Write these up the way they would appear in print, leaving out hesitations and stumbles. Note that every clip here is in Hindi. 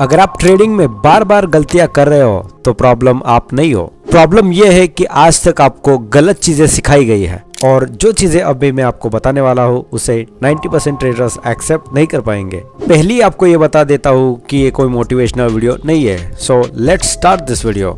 अगर आप ट्रेडिंग में बार बार गलतियां कर रहे हो तो प्रॉब्लम आप नहीं हो। प्रॉब्लम यह है कि आज तक आपको गलत चीजें सिखाई गई है और जो चीजें अभी मैं आपको बताने वाला हूँ उसे 90% ट्रेडर्स एक्सेप्ट नहीं कर पाएंगे। पहली आपको ये बता देता हूँ कि ये कोई मोटिवेशनल वीडियो नहीं है। So let's start this video.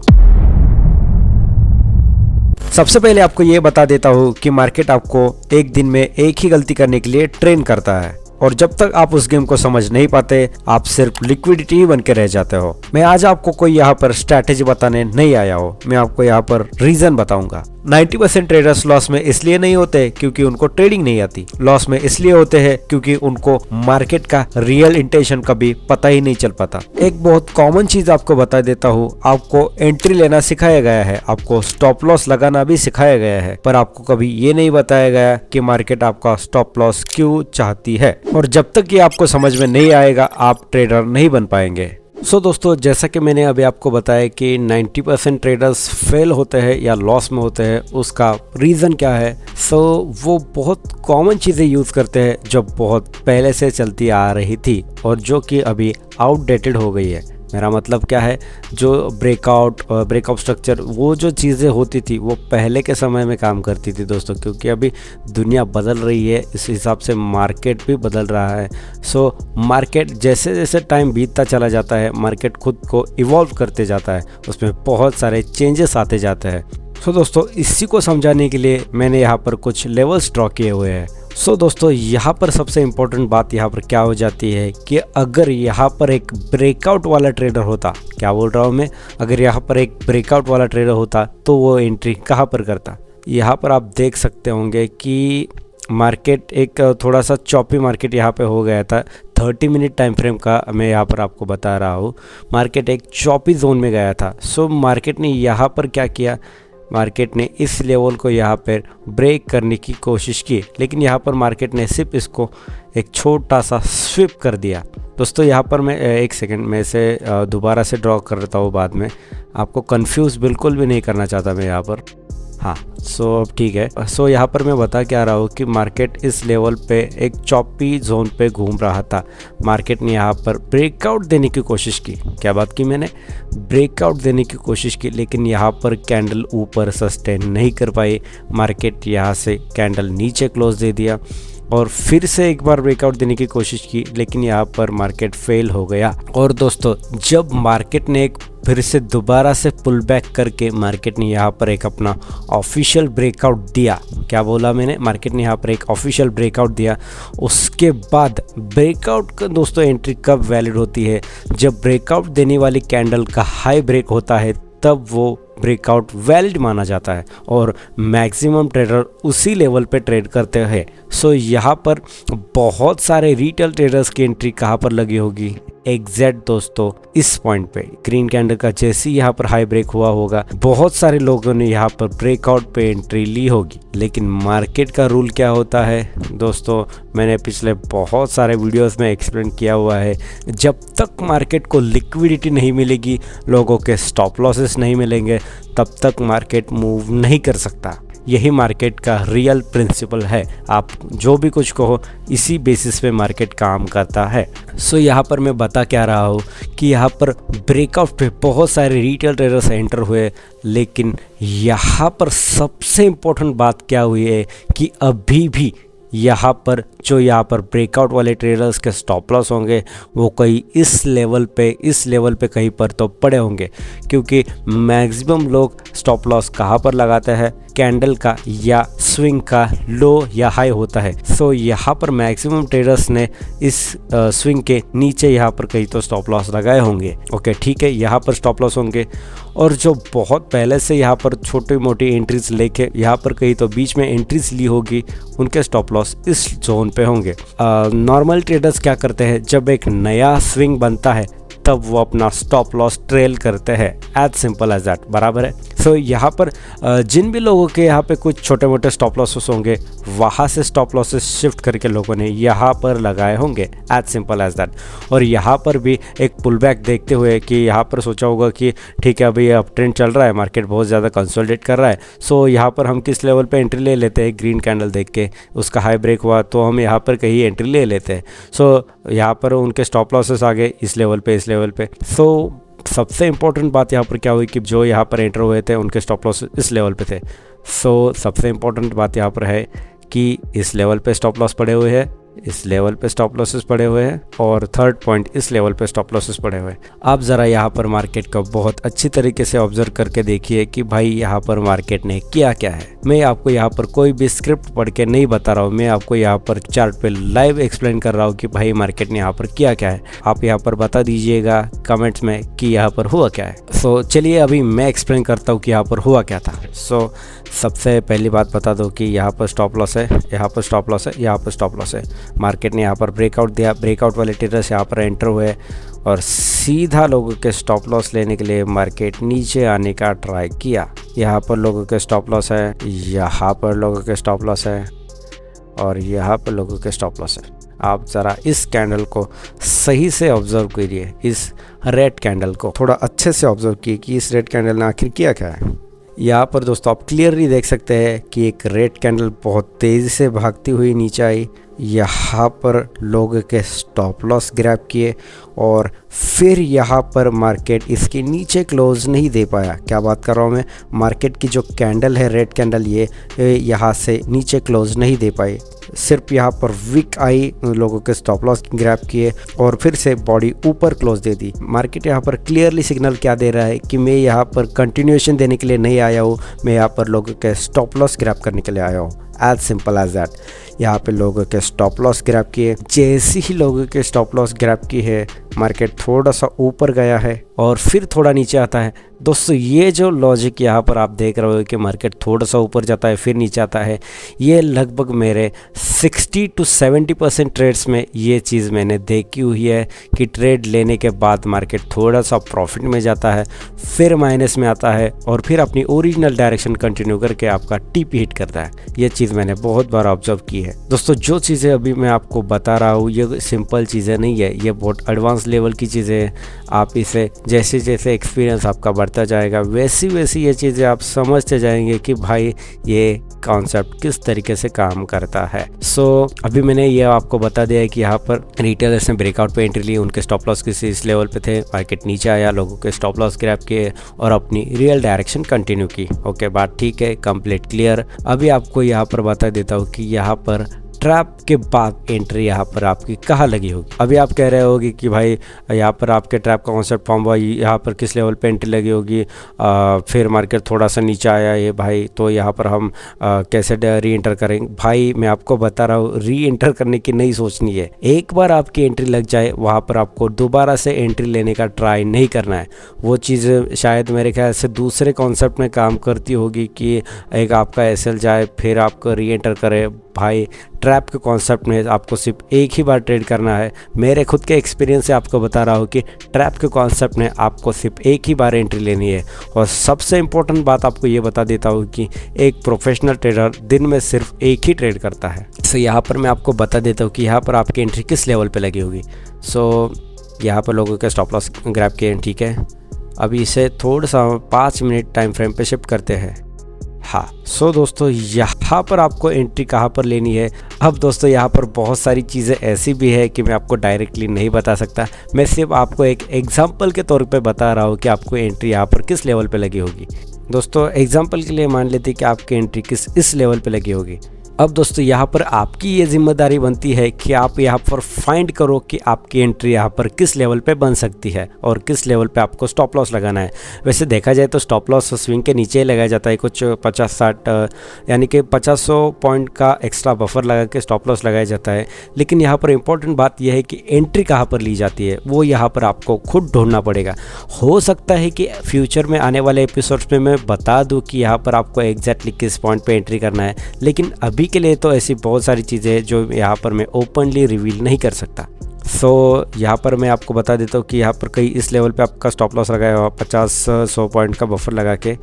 सबसे पहले आपको ये बता देता हूँ कि मार्केट आपको एक दिन में एक ही गलती करने के लिए ट्रेन करता है और जब तक आप उस गेम को समझ नहीं पाते आप सिर्फ लिक्विडिटी ही बन के रह जाते हो। मैं आज आपको कोई यहाँ पर स्ट्रैटेजी बताने नहीं आया हूँ, मैं आपको यहाँ पर रीजन बताऊंगा। 90% ट्रेडर्स लॉस में इसलिए नहीं होते क्योंकि उनको ट्रेडिंग नहीं आती। लॉस में इसलिए होते हैं क्योंकि उनको मार्केट का रियल इंटेंशन कभी पता ही नहीं चल पाता। एक बहुत कॉमन चीज आपको बता देता हूँ, आपको एंट्री लेना सिखाया गया है, आपको स्टॉप लॉस लगाना भी सिखाया गया है, पर आपको कभी ये नहीं बताया गया कि मार्केट आपका स्टॉप लॉस क्यों चाहती है। और जब तक ये आपको समझ में नहीं आएगा आप ट्रेडर नहीं बन पाएंगे। दोस्तों, जैसा कि मैंने अभी आपको बताया कि 90% ट्रेडर्स फेल होते हैं या लॉस में होते हैं, उसका रीज़न क्या है? वो बहुत कॉमन चीज़ें यूज़ करते हैं जो बहुत पहले से चलती आ रही थी और जो कि अभी आउटडेटेड हो गई है। मेरा मतलब क्या है, जो ब्रेकआउट स्ट्रक्चर, वो जो चीज़ें होती थी वो पहले के समय में काम करती थी दोस्तों, क्योंकि अभी दुनिया बदल रही है, इस हिसाब से मार्केट भी बदल रहा है। मार्केट जैसे जैसे टाइम बीतता चला जाता है मार्केट खुद को इवॉल्व करते जाता है, उसमें बहुत सारे चेंजेस आते जाते हैं। दोस्तों, इसी को समझाने के लिए मैंने यहाँ पर कुछ लेवल्स ड्रॉ किए हुए हैं। दोस्तों, यहाँ पर सबसे इम्पोर्टेंट बात यहाँ पर क्या हो जाती है कि अगर यहाँ पर एक ब्रेकआउट वाला ट्रेडर होता, क्या बोल रहा हूँ मैं, अगर यहाँ पर एक ब्रेकआउट वाला ट्रेडर होता तो वो एंट्री कहाँ पर करता? यहाँ पर आप देख सकते होंगे कि मार्केट एक थोड़ा सा चॉपी मार्केट यहाँ पे हो गया था। 30 मिनट टाइम फ्रेम का मैं यहाँ पर आपको बता रहा हूँ। मार्केट एक चॉपी जोन में गया था। मार्केट ने यहाँ पर क्या किया, मार्केट ने इस लेवल को यहाँ पर ब्रेक करने की कोशिश की, लेकिन यहाँ पर मार्केट ने सिर्फ इसको एक छोटा सा स्विप कर दिया। दोस्तों, यहाँ पर मैं एक सेकंड में इसे दोबारा से ड्रॉ करता हूँ, बाद में आपको कंफ्यूज बिल्कुल भी नहीं करना चाहता मैं यहाँ पर। हाँ, अब ठीक है। यहाँ पर मैं बता क्या रहा हूँ कि मार्केट इस लेवल पे एक चॉपी जोन पे घूम रहा था। मार्केट ने यहाँ पर ब्रेकआउट देने की कोशिश की। क्या बात की मैंने? ब्रेकआउट देने की कोशिश की, लेकिन यहाँ पर कैंडल ऊपर सस्टेन नहीं कर पाई। मार्केट यहाँ से कैंडल नीचे क्लोज दे दिया और फिर से एक बार ब्रेकआउट देने की कोशिश की, लेकिन यहाँ पर मार्केट फेल हो गया। और दोस्तों, जब मार्केट ने एक फिर से दोबारा से पुल बैक करके मार्केट ने यहाँ पर एक अपना ऑफिशियल ब्रेकआउट दिया। क्या बोला मैंने? मार्केट ने यहाँ पर एक ऑफिशियल ब्रेकआउट दिया। उसके बाद ब्रेकआउट का दोस्तों एंट्री कब वैलिड होती है? जब ब्रेकआउट देने वाली कैंडल का हाई ब्रेक होता है तब वो ब्रेकआउट वैलिड माना जाता है और मैक्सिमम ट्रेडर उसी लेवल पे ट्रेड करते हैं। यहाँ पर बहुत सारे रिटेल ट्रेडर्स की एंट्री कहाँ पर लगी होगी? एग्जैक्ट दोस्तों इस पॉइंट पे ग्रीन कैंडल का जैसे ही यहाँ पर हाई ब्रेक हुआ होगा, बहुत सारे लोगों ने यहाँ पर ब्रेकआउट पे एंट्री ली होगी। लेकिन मार्केट का रूल क्या होता है दोस्तों, मैंने पिछले बहुत सारे वीडियोस में एक्सप्लेन किया हुआ है, जब तक मार्केट को लिक्विडिटी नहीं मिलेगी, लोगों के स्टॉप लॉसेस नहीं मिलेंगे, तब तक मार्केट मूव नहीं कर सकता। यही मार्केट का रियल प्रिंसिपल है। आप जो भी कुछ कहो, इसी बेसिस पे मार्केट काम करता है। यहाँ पर मैं बता क्या रहा हूँ कि यहाँ पर ब्रेकआउट पे बहुत सारे रिटेल ट्रेडर्स एंटर हुए, लेकिन यहाँ पर सबसे इम्पोर्टेंट बात क्या हुई है कि अभी भी यहाँ पर ब्रेकआउट वाले ट्रेडर्स के स्टॉप लॉस होंगे वो कहीं इस लेवल पे कहीं पर तो पड़े होंगे, क्योंकि मैक्सिमम लोग स्टॉप लॉस कहाँ पर लगाते हैं? कैंडल का या स्विंग का लो या हाई होता है। यहाँ पर मैक्सिमम ट्रेडर्स ने इस स्विंग के नीचे यहाँ पर कहीं तो स्टॉप लॉस लगाए होंगे। ओके, ठीक है, यहाँ पर स्टॉप लॉस होंगे और जो बहुत पहले से यहाँ पर छोटी मोटी एंट्रीज लेके यहाँ पर कहीं तो बीच में एंट्रीज ली होगी, उनके स्टॉप लॉस इस जोन पे होंगे। नॉर्मल ट्रेडर्स क्या करते हैं, जब एक नया स्विंग बनता है तब वो अपना स्टॉप लॉस ट्रेल करते हैं, एज सिंपल एज दैट, बराबर है। सो यहाँ पर जिन भी लोगों के यहाँ पे कुछ छोटे मोटे स्टॉप लॉसेस होंगे, वहाँ से स्टॉप लॉसेस शिफ्ट करके लोगों ने यहाँ पर लगाए होंगे, एज सिंपल एज दैट। और यहाँ पर भी एक पुल बैक देखते हुए कि यहाँ पर सोचा होगा कि ठीक है अभी अब ट्रेंड चल रहा है, मार्केट बहुत ज़्यादा कंसोलिडेट कर रहा है, सो यहाँ पर हम किस लेवल पे एंट्री ले लेते हैं, ग्रीन कैंडल देख के उसका हाई ब्रेक हुआ तो हम यहाँ पर कहीं एंट्री ले लेते हैं। सो यहाँ पर उनके स्टॉप लॉसेस आ गए इस लेवल पे। सो सबसे इम्पोर्टेंट बात यहाँ पर क्या हुई कि जो यहाँ पर एंटर हुए थे उनके स्टॉप लॉस इस लेवल पे थे। सो सबसे इम्पोर्टेंट बात यहाँ पर है कि इस लेवल पे स्टॉप लॉस पड़े हुए हैं, इस लेवल पे स्टॉप लॉसेस पड़े हुए हैं, और थर्ड पॉइंट इस लेवल पे स्टॉप लॉसेस पड़े हुए हैं। आप ज़रा यहाँ पर मार्केट को बहुत अच्छी तरीके से ऑब्जर्व करके देखिए कि भाई यहाँ पर मार्केट ने किया क्या है। मैं आपको यहाँ पर कोई भी स्क्रिप्ट पढ़ के नहीं बता रहा हूँ, मैं आपको यहाँ पर चार्ट पे लाइव एक्सप्लेन कर रहा हूँ कि भाई मार्केट ने यहाँ पर किया क्या है। आप यहाँ पर बता दीजिएगा कमेंट्स में कि यहाँ पर हुआ क्या है। सो चलिए अभी मैं एक्सप्लेन करता हूँ कि यहाँ पर हुआ क्या था। सो सबसे पहली बात बता दो कि यहाँ पर स्टॉप लॉस है, यहाँ पर स्टॉप लॉस है, यहाँ पर स्टॉप लॉस है। मार्केट ने यहाँ पर ब्रेकआउट दिया, ब्रेकआउट वाले ट्रेडर्स यहाँ पर एंटर हुए और सीधा लोगों के स्टॉप लॉस लेने के लिए मार्केट नीचे आने का ट्राई किया। यहाँ पर लोगों के स्टॉप लॉस है, यहाँ पर लोगों के स्टॉप लॉस है, और यहाँ पर लोगों के स्टॉप लॉस है। आप ज़रा इस कैंडल को सही से ऑब्जर्व करिए, इस रेड कैंडल को थोड़ा अच्छे से ऑब्जर्व कीजिए कि इस रेड कैंडल ने आखिर किया क्या है। यहाँ पर दोस्तों आप क्लियरली देख सकते हैं कि एक रेड कैंडल बहुत तेज़ी से भागती हुई नीचे आई, यहाँ पर लोगों के स्टॉप लॉस ग्रैब किए और फिर यहाँ पर मार्केट इसके नीचे क्लोज नहीं दे पाया। क्या बात कर रहा हूँ मैं, मार्केट की जो कैंडल है रेड कैंडल, ये यहाँ से नीचे क्लोज नहीं दे पाई, सिर्फ यहाँ पर विक आई, लोगों के स्टॉप लॉस ग्रैब किए और फिर से बॉडी ऊपर क्लोज दे दी। मार्केट यहाँ पर क्लियरली सिग्नल क्या दे रहा है कि मैं यहाँ पर कंटिन्यूएशन देने के लिए नहीं आया हूँ, मैं यहाँ पर लोगों के स्टॉप लॉस ग्रैब करने के लिए आया हूँ, एज सिंपल एज दैट। यहाँ पे लोगों के स्टॉप लॉस ग्रैब किए, जैसे ही लोगों के स्टॉप लॉस ग्रैब की है मार्केट थोड़ा सा ऊपर गया है और फिर थोड़ा नीचे आता है। दोस्तों ये जो लॉजिक यहाँ पर आप देख रहे हो कि मार्केट थोड़ा सा ऊपर जाता है फिर नीचे आता है, ये लगभग मेरे 60 to 70% ट्रेड्स में ये चीज़ मैंने देखी हुई है कि ट्रेड लेने के बाद मार्केट थोड़ा सा प्रॉफिट में जाता है, फिर माइनस में आता है और फिर अपनी ओरिजिनल डायरेक्शन कंटिन्यू करके आपका टीपी हिट करता है। ये चीज़ मैंने बहुत बार ऑब्जर्व की है। दोस्तों जो चीज़ें अभी मैं आपको बता रहा हूँ ये सिंपल चीज़ें नहीं है, ये बहुत एडवांस लेवल की चीज़ें हैं। आप इसे जैसे जैसे एक्सपीरियंस आपका बढ़ता जाएगा वैसी वैसी ये चीज़ें आप समझते जाएंगे कि भाई ये कॉन्सेप्ट किस तरीके से काम करता है। सो अभी मैंने ये आपको बता दिया है कि यहाँ पर रिटेलर्स ने ब्रेकआउट पे एंट्री ली, उनके स्टॉप लॉस किसी इस लेवल पे थे, मार्केट नीचे आया, लोगों के स्टॉप लॉस ग्रैब किए और अपनी रियल डायरेक्शन कंटिन्यू की। ओके, बात ठीक है, कंप्लीट क्लियर। अभी आपको यहाँ पर बता देता हूँ कि यहाँ पर ट्रैप के बाद एंट्री यहाँ पर आपकी कहाँ लगी होगी। अभी आप कह रहे होगी कि भाई यहाँ पर आपके ट्रैप का कॉन्सेप्ट फॉर्म हुआ, यहाँ पर किस लेवल पे एंट्री लगी होगी, फिर मार्केट थोड़ा सा नीचे आया ये भाई, तो यहाँ पर हम कैसे री एंटर करेंगे। भाई मैं आपको बता रहा हूँ री एंटर करने की नहीं सोचनी है। एक बार आपकी एंट्री लग जाए वहाँ पर आपको दोबारा से एंट्री लेने का ट्राई नहीं करना है। वो चीज़ शायद मेरे ख्याल से दूसरे कॉन्सेप्ट में काम करती होगी कि एक आपका एसएल जाए फिर आपको री एंटर करे। भाई ट्रैप के कॉन्सेप्ट में आपको सिर्फ एक ही बार ट्रेड करना है। मेरे खुद के एक्सपीरियंस से आपको बता रहा हूँ कि ट्रैप के कॉन्सेप्ट में आपको सिर्फ एक ही बार एंट्री लेनी है। और सबसे इम्पोर्टेंट बात आपको ये बता देता हूँ कि एक प्रोफेशनल ट्रेडर दिन में सिर्फ एक ही ट्रेड करता है। सो यहाँ पर मैं आपको बता देता हूँ कि यहाँ पर आपकी एंट्री किस लेवल पर लगी होगी। सो यहाँ पर लोगों के स्टॉप लॉस ग्रैब किए, ठीक है। अभी इसे थोड़ा सा 5 मिनट टाइम फ्रेम पे शिफ्ट करते हैं। हाँ, सो दोस्तों यहाँ पर आपको एंट्री कहाँ पर लेनी है। अब दोस्तों यहाँ पर बहुत सारी चीज़ें ऐसी भी है कि मैं आपको डायरेक्टली नहीं बता सकता, मैं सिर्फ आपको एक एग्जांपल के तौर पे बता रहा हूँ कि आपको एंट्री यहाँ पर किस लेवल पे लगी होगी। दोस्तों एग्जांपल के लिए मान लेते कि आपकी एंट्री इस लेवल पे लगी होगी। अब दोस्तों यहाँ पर आपकी ये जिम्मेदारी बनती है कि आप यहाँ पर फाइंड करो कि आपकी एंट्री यहाँ पर किस लेवल पे बन सकती है और किस लेवल पे आपको स्टॉप लॉस लगाना है। वैसे देखा जाए तो स्टॉप लॉस स्विंग के नीचे लगाया जाता है, कुछ 50-60 यानी कि 500 पॉइंट का एक्स्ट्रा बफर लगा के स्टॉप लॉस लगाया जाता है। लेकिन यहाँ पर इंपॉर्टेंट बात यह है कि एंट्री कहाँ पर ली जाती है वो यहाँ पर आपको खुद ढूंढना पड़ेगा। हो सकता है कि फ्यूचर में आने वाले एपिसोड्स में मैं बता दूँ कि यहाँ पर आपको एग्जैक्टली किस पॉइंट पर एंट्री करना है, लेकिन अभी के लिए तो ऐसी बहुत सारी चीज़ें हैं जो यहाँ पर मैं ओपनली रिवील नहीं कर सकता। सो यहाँ पर मैं आपको बता देता हूँ कि यहाँ पर कहीं इस लेवल पे आपका स्टॉप लॉस लगाया हुआ 50-100 पॉइंट का बफर लगा के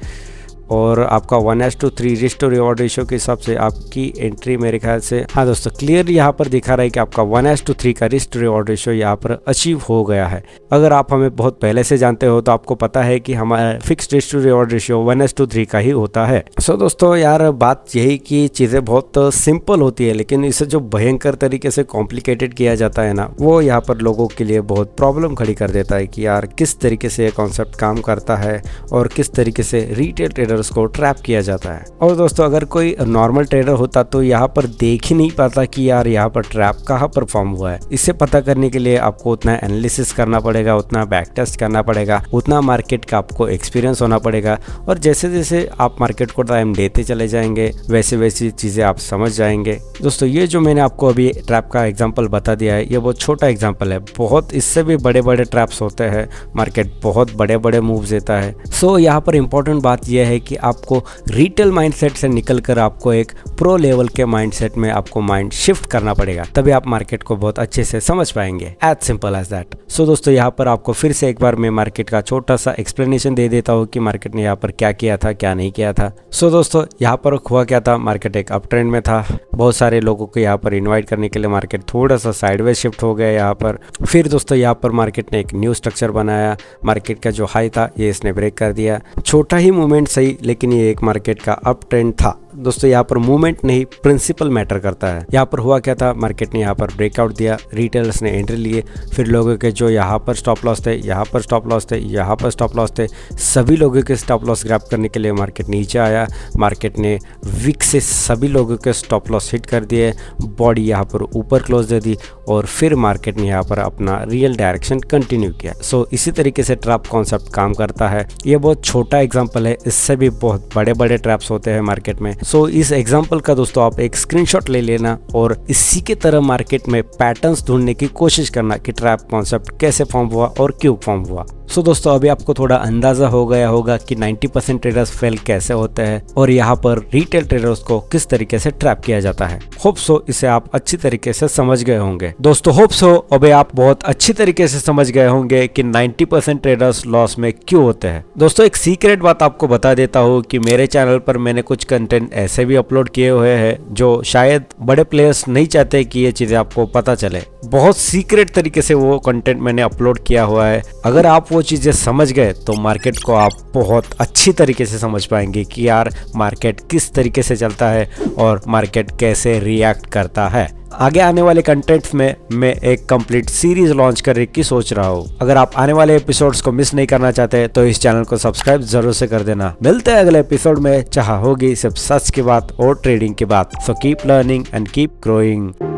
और आपका 1:3 रिस्क टू रिवॉर्ड रेशियो के हिसाब से आपकी एंट्री मेरे ख्याल से, हाँ दोस्तों, क्लियर यहाँ पर दिखा रहा है कि आपका 1:3 का रिस्क टू रिवॉर्ड रेशियो यहाँ पर अचीव हो गया है। अगर आप हमें बहुत पहले से जानते हो तो आपको पता है कि हमारा fixed risk to reward ratio 1:3 का ही होता है। सो दोस्तों यार, बात यही कि चीज़ें बहुत सिंपल होती है, लेकिन इसे जो भयंकर तरीके से कॉम्प्लिकेटेड किया जाता है ना, वो यहाँ पर लोगों के लिए बहुत प्रॉब्लम खड़ी कर देता है कि यार किस तरीके से ये कॉन्सेप्ट काम करता है और किस तरीके से रिटेल ट्रेडर्स को ट्रैप किया जाता है। और दोस्तों, अगर कोई नॉर्मल ट्रेडर होता तो यहाँ पर देख ही नहीं पाता कि यार यहाँ पर ट्रैप कहाँ पर फॉर्म हुआ है। इसे पता करने के लिए आपको उतना एनालिसिस करना पड़ेगा, उतना बैक टेस्ट करना पड़ेगा, उतना मार्केट का आपको एक्सपीरियंस होना पड़ेगा। और जैसे जैसे आप मार्केट को टाइम देते चले जाएंगे वैसे वैसी चीज़ें आप समझ जाएंगे। दोस्तों, ये जो मैंने आपको अभी ट्रैप का एग्जांपल बता दिया है, ये बहुत छोटा एग्जांपल है। बहुत इससे भी बड़े बड़े ट्रैप्स होते हैं, मार्केट बहुत बड़े बड़े मूव्स देता है। सो यहाँ पर इंपॉर्टेंट बात यह है कि आपको रिटेल माइंडसेट से निकलकर आपको एक प्रो लेवल के माइंडसेट में आपको माइंड शिफ्ट करना पड़ेगा, तभी आप मार्केट को बहुत अच्छे से समझ पाएंगे। As simple as that. So दोस्तों, यहाँ पर आपको फिर से एक बार मैं मार्केट का छोटा सा एक्सप्लेनेशन दे देता हूँ कि मार्केट ने यहाँ पर क्या किया था, क्या नहीं किया था। सो दोस्तों, यहाँ पर हुआ क्या था, मार्केट एक अप ट्रेंड में था। बहुत सारे लोगों को यहाँ पर इनवाइट करने के लिए मार्केट थोड़ा सा साइडवेज शिफ्ट हो गया यहाँ पर। फिर दोस्तों, यहाँ पर मार्केट ने एक न्यू स्ट्रक्चर बनाया। मार्केट का जो हाई था ये इसने ब्रेक कर दिया। छोटा ही मूवमेंट सही, लेकिन ये एक मार्केट का अप ट्रेंड था। दोस्तों, यहाँ पर मूवमेंट नहीं, प्रिंसिपल मैटर करता है। यहाँ पर हुआ क्या था, मार्केट ने यहाँ पर ब्रेकआउट दिया, रिटेलर्स ने एंट्री लिए। फिर लोगों के जो यहाँ पर स्टॉप लॉस थे, यहाँ पर स्टॉप लॉस थे, यहाँ पर स्टॉप लॉस थे, सभी लोगों के स्टॉप लॉस ग्रैब करने के लिए मार्केट नीचे आया। मार्केट ने विक से सभी लोगों के स्टॉप लॉस हिट कर दिए, बॉडी यहाँ पर ऊपर क्लोज दे दी और फिर मार्केट ने यहाँ पर अपना रियल डायरेक्शन कंटिन्यू किया। सो इसी तरीके से ट्रैप कॉन्सेप्ट काम करता है। ये बहुत छोटा एग्जाम्पल है, इससे भी बहुत बड़े बड़े ट्रैप्स होते हैं मार्केट में। सो इस एग्जाम्पल का दोस्तों आप एक स्क्रीनशॉट ले लेना और इसी के तरह मार्केट में पैटर्न्स ढूंढने की कोशिश करना कि ट्रैप कॉन्सेप्ट कैसे फॉर्म हुआ और क्यों फॉर्म हुआ। सो दोस्तों, अभी आपको थोड़ा अंदाजा हो गया होगा कि 90% ट्रेडर्स फेल कैसे होते हैं और यहाँ पर रिटेल ट्रेडर्स को किस तरीके से ट्रैप किया जाता है। होप सो इसे आप अच्छी तरीके से समझ गए होंगे। दोस्तों, होप सो अभी आप बहुत अच्छी तरीके से समझ गए होंगे कि 90% ट्रेडर्स लॉस में क्यों होते हैं। दोस्तों, एक सीक्रेट बात आपको बता देता हूँ कि मेरे चैनल पर मैंने कुछ कंटेंट ऐसे भी अपलोड किए हुए हैं जो शायद बड़े प्लेयर्स नहीं चाहते कि ये चीजें आपको पता चले। बहुत सीक्रेट तरीके से वो कंटेंट मैंने अपलोड किया हुआ है। अगर आप वो चीजें समझ गए तो मार्केट को आप बहुत अच्छी तरीके से समझ पाएंगे कि यार मार्केट किस तरीके से चलता है और मार्केट कैसे रिएक्ट करता है। आगे आने वाले कंटेंट्स में मैं एक कंप्लीट सीरीज लॉन्च करने की सोच रहा हूँ। अगर आप आने वाले एपिसोड्स को मिस नहीं करना चाहते तो इस चैनल को सब्सक्राइब जरूर से कर देना। मिलते हैं अगले एपिसोड में, चाह होगी सिर्फ सच की बात और ट्रेडिंग की बात। So keep learning and keep growing.